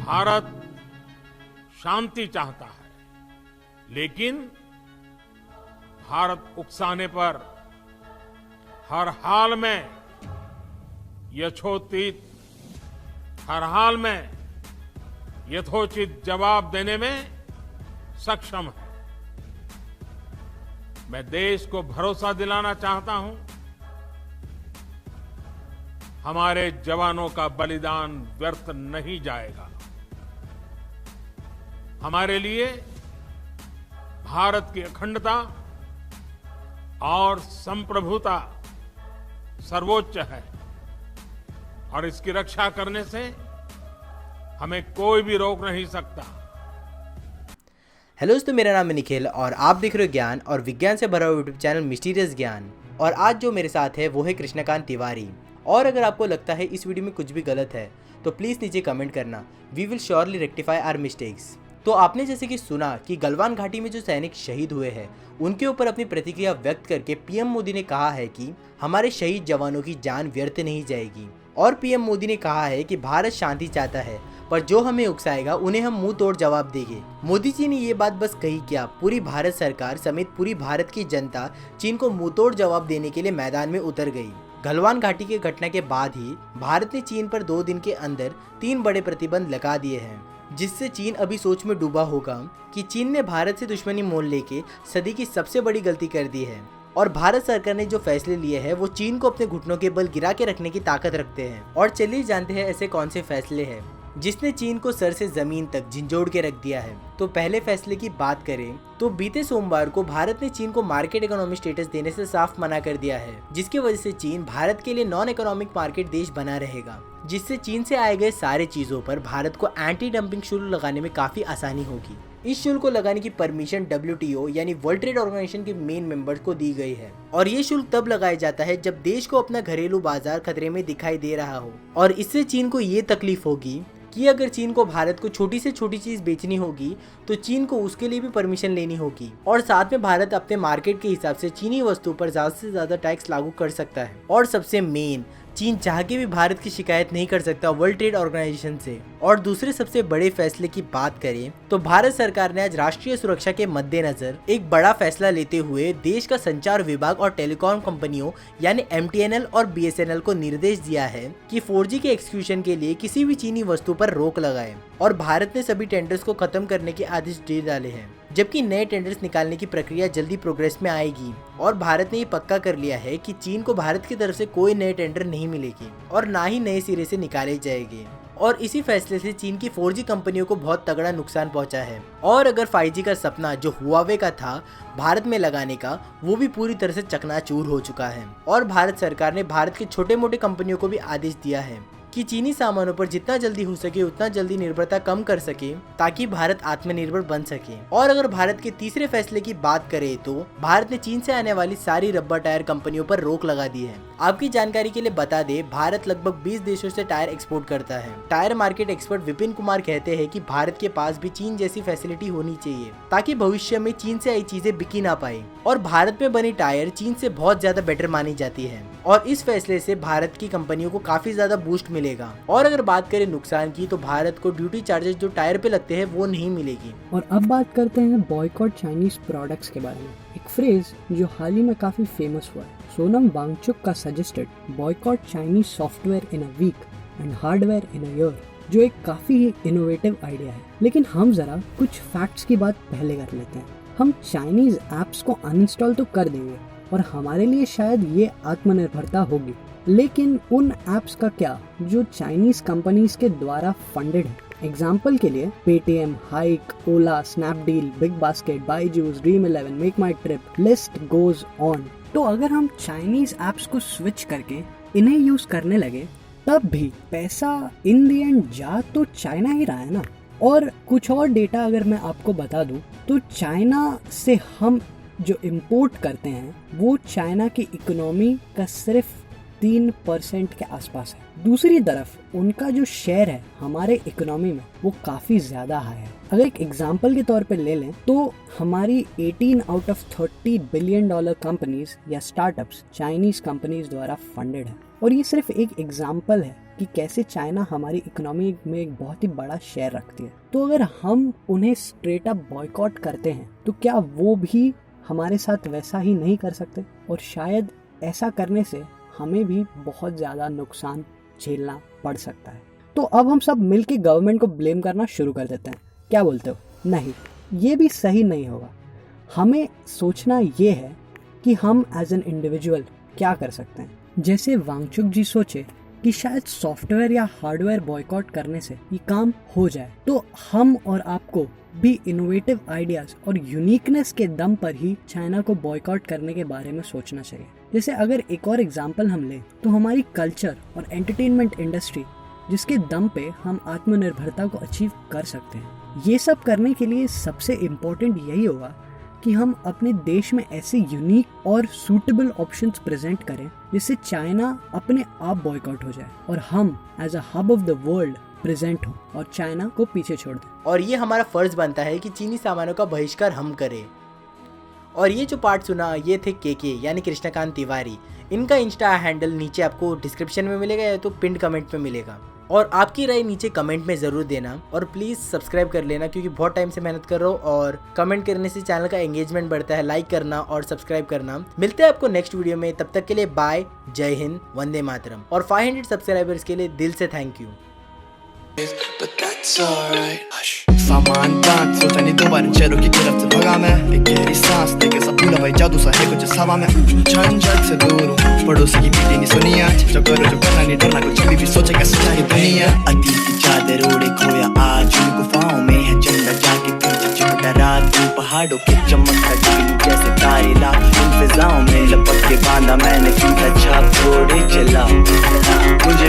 भारत शांति चाहता है, लेकिन भारत उकसाने पर हर हाल में यथोचित जवाब देने में सक्षम है। मैं देश को भरोसा दिलाना चाहता हूं, हमारे जवानों का बलिदान व्यर्थ नहीं जाएगा। हमारे लिए भारत की अखंडता और संप्रभुता सर्वोच्च है और इसकी रक्षा करने से हमें कोई भी रोक नहीं सकता। हेलो दोस्तों, मेरा नाम है निखिल और आप देख रहे हो ज्ञान और विज्ञान से भरा हुआ यूट्यूब चैनल मिस्टीरियस ज्ञान। और आज जो मेरे साथ है वो है कृष्णकांत तिवारी। और अगर आपको लगता है इस वीडियो में कुछ भी गलत है तो प्लीज़ नीचे कमेंट करना, we will surely rectify our mistakes. तो आपने जैसे कि सुना कि गलवान घाटी में जो सैनिक शहीद हुए हैं उनके ऊपर अपनी प्रतिक्रिया व्यक्त करके पीएम मोदी ने कहा है कि हमारे शहीद जवानों की जान व्यर्थ नहीं जाएगी। और पीएम मोदी ने कहा है कि भारत शांति चाहता है, पर जो हमें उकसाएगा उन्हें हम मुंह तोड़ जवाब देंगे। मोदी जी ने ये बात बस कही क्या, पूरी भारत सरकार समेत पूरी भारत की जनता चीन को मुंह तोड़ जवाब देने के लिए मैदान में उतर गई। गलवान घाटी की घटना के बाद ही भारत ने चीन पर 2 दिन के अंदर 3 बड़े प्रतिबंध लगा दिए हैं, जिससे चीन अभी सोच में डूबा होगा कि चीन ने भारत से दुश्मनी मोल लेके सदी की सबसे बड़ी गलती कर दी है। और भारत सरकार ने जो फैसले लिए हैं वो चीन को अपने घुटनों के बल गिरा के रखने की ताकत रखते हैं। और चलिए जानते हैं ऐसे कौन से फैसले हैं जिसने चीन को सर से जमीन तक झिंझोड़ के रख दिया है। तो पहले फैसले की बात करें तो बीते सोमवार को भारत ने चीन को मार्केट इकोनॉमी स्टेटस देने से साफ मना कर दिया है, जिसकी वजह से चीन भारत के लिए नॉन इकोनॉमिक मार्केट देश बना रहेगा, जिससे चीन से आए गए सारे चीजों पर भारत को एंटी डंपिंग शुल्क लगाने में काफी आसानी होगी। इस शुल्क को लगाने की परमिशन WTO यानी वर्ल्ड ट्रेड ऑर्गेनाइजेशन के मेन मेंबर्स को दी गई है। और ये शुल्क तब लगाया जाता है जब देश को अपना घरेलू बाजार खतरे में दिखाई दे रहा हो। और इससे चीन को ये तकलीफ होगी कि अगर चीन को भारत को छोटी से छोटी चीज बेचनी होगी तो चीन को उसके लिए भी परमिशन लेनी होगी। और साथ में भारत अपने मार्केट के हिसाब से चीनी वस्तु पर ज्यादा से ज्यादा टैक्स लागू कर सकता है। और सबसे मेन, चीन चाह के भी भारत की शिकायत नहीं कर सकता वर्ल्ड ट्रेड ऑर्गेनाइजेशन से। और दूसरे सबसे बड़े फैसले की बात करें तो भारत सरकार ने आज राष्ट्रीय सुरक्षा के मद्देनजर एक बड़ा फैसला लेते हुए देश का संचार विभाग और टेलीकॉम कंपनियों यानी MTNL और BSNL को निर्देश दिया है कि 4G के एक्सक्यूशन के लिए किसी भी चीनी वस्तु पर रोक लगाए। और भारत ने सभी टेंडर्स को खत्म करने के आदेश दे डाले हैं, जबकि नए टेंडर्स निकालने की प्रक्रिया जल्दी प्रोग्रेस में आएगी। और भारत ने ये पक्का कर लिया है कि चीन को भारत की तरफ से कोई नए टेंडर नहीं मिलेगी और ना ही नए सिरे से निकाले जाएंगे। और इसी फैसले से चीन की 4G कंपनियों को बहुत तगड़ा नुकसान पहुंचा है। और अगर 5G का सपना जो हुआवे का था भारत में लगाने का, वो भी पूरी तरह से चकनाचूर हो चुका है। और भारत सरकार ने भारत के छोटे मोटे कंपनियों को भी आदेश दिया है कि चीनी सामानों पर जितना जल्दी हो सके उतना जल्दी निर्भरता कम कर सके, ताकि भारत आत्मनिर्भर बन सके। और अगर भारत के तीसरे फैसले की बात करें तो भारत ने चीन से आने वाली सारी रबर टायर कंपनियों पर रोक लगा दी है। आपकी जानकारी के लिए बता दे, भारत लगभग 20 देशों से टायर एक्सपोर्ट करता है। Tyre market expert Vipin Kumar कहते हैं कि भारत के पास भी चीन जैसी फैसिलिटी होनी चाहिए, ताकि भविष्य में चीन से आई चीजें बिकी ना पाए। और भारत में बनी टायर चीन से बहुत ज्यादा बेटर मानी जाती है। और इस फैसले से भारत की कंपनियों को काफी ज्यादा बूस्ट मिलेगा। और अगर बात करें नुकसान की तो भारत को ड्यूटी चार्जेस जो टायर पे लगते हैं वो नहीं मिलेगी। और अब बात करते हैं बॉयकॉट चाइनीज प्रोडक्ट्स के बारे में। एक फ्रेज जो हाल ही में काफी फेमस हुआ है। सोनम वांगचुक का suggested boycott Chinese software in a week and hardware in a year, जो एक काफी इनोवेटिव आइडिया है। लेकिन हम जरा कुछ फैक्ट्स की बात पहले कर लेते हैं। हम चाइनीज एप्स को अनइंस्टॉल तो कर देंगे और हमारे लिए शायद ये आत्मनिर्भरता होगी, लेकिन उन एप्स का क्या जो चाइनीज कंपनीज के द्वारा फंडेड है। एग्जाम्पल के लिए Paytm, hike, Ola, Snapdeal, big basket, Byju's, Dream11, make my trip, list goes on. तो अगर हम चाइनीज एप्स को स्विच करके इन्हें यूज करने लगे तब भी पैसा इन दी एंड जा तो चाइना ही रहा है ना। और कुछ और डेटा अगर मैं आपको बता दूं तो चाइना से हम जो इम्पोर्ट करते हैं वो चाइना की इकोनॉमी का सिर्फ 3% के आसपास है। दूसरी तरफ उनका जो शेयर है हमारे इकोनॉमी में वो काफी ज्यादा हाई है। अगर एक एग्जांपल के तौर पे ले लें तो हमारी 18 out of 30 billion dollar companies या स्टार्टअप्स चाइनीज कंपनीज द्वारा फंडेड है। और ये सिर्फ एक एग्जांपल है कि कैसे चाइना हमारी इकोनॉमी में एक बहुत ही बड़ा शेयर रखती है। तो अगर हम उन्हें स्ट्रेट अप बॉयकॉट करते हैं तो क्या वो भी हमारे साथ वैसा ही नहीं कर सकते? और शायद ऐसा करने से हमें भी बहुत ज़्यादा नुकसान झेलना पड़ सकता है। तो अब हम सब मिलके गवर्नमेंट को ब्लेम करना शुरू कर देते हैं। क्या बोलते हो? नहीं, ये भी सही नहीं होगा। हमें सोचना ये है कि हम एज एन इंडिविजुअल क्या कर सकते हैं। जैसे वांगचुक जी सोचे कि शायद सॉफ्टवेयर या हार्डवेयर बॉयकॉट करने से ये काम हो जाए, तो हम और आपको भी इनोवेटिव आइडियाज और यूनिकनेस के दम पर ही चाइना को बॉयकॉट करने के बारे में सोचना चाहिए। जैसे अगर एक और एग्जांपल हम लें तो हमारी कल्चर और एंटरटेनमेंट इंडस्ट्री, जिसके दम पे हम आत्मनिर्भरता को अचीव कर सकते हैं। ये सब करने के लिए सबसे इम्पोर्टेंट यही होगा कि हम अपने देश में ऐसे यूनिक और सूटेबल ऑप्शंस प्रेजेंट करें जिससे चाइना अपने आप बॉयकॉट हो जाए और हम as a hub of the world present हो और चाइना को पीछे छोड़ दें। और ये हमारा फर्ज बनता है कि चीनी सामानों का बहिष्कार हम करें। और ये जो पार्ट सुना ये थे केके यानी कृष्णकांत तिवारी। इनका इंस्टा हैंडल नीचे आपको डिस्क्रिप्शन में मिलेगा या तो पिन कमेंट में मिलेगा। और आपकी राय नीचे कमेंट में ज़रूर देना और प्लीज़ सब्सक्राइब कर लेना, क्योंकि बहुत टाइम से मेहनत कर रहा हूँ और कमेंट करने से चैनल का एंगेजमेंट बढ़ता है। लाइक करना और सब्सक्राइब करना। मिलते हैं आपको नेक्स्ट वीडियो में, तब तक के लिए बाय, जय हिंद, वंदे मातरम। और 500 सब्सक्राइबर्स के लिए दिल से thank you. But that's alright. सामान बांध सोचा नहीं दोबारा चलो की तरफ से भगा मैं। एक गहरी सांस लेके सब भूला भाई जादू सा है कुछ हवा में। झंझट से दूर हूँ, पड़ोसी की बीती नहीं सुनी आज। जो करो जो करना नहीं डरना, कुछ भी सोचेगा सारी दुनिया। अतीत की चादर ओढ़े खोया आज उन गुफाओं में है चंदा जाके पीछे चिमटा रात की पहाड़ों की चमकता दिल जैसे तारे ला इन फिजाओं में लपक के बांधा मैंने फीता छाप छोड़े चला। मुझे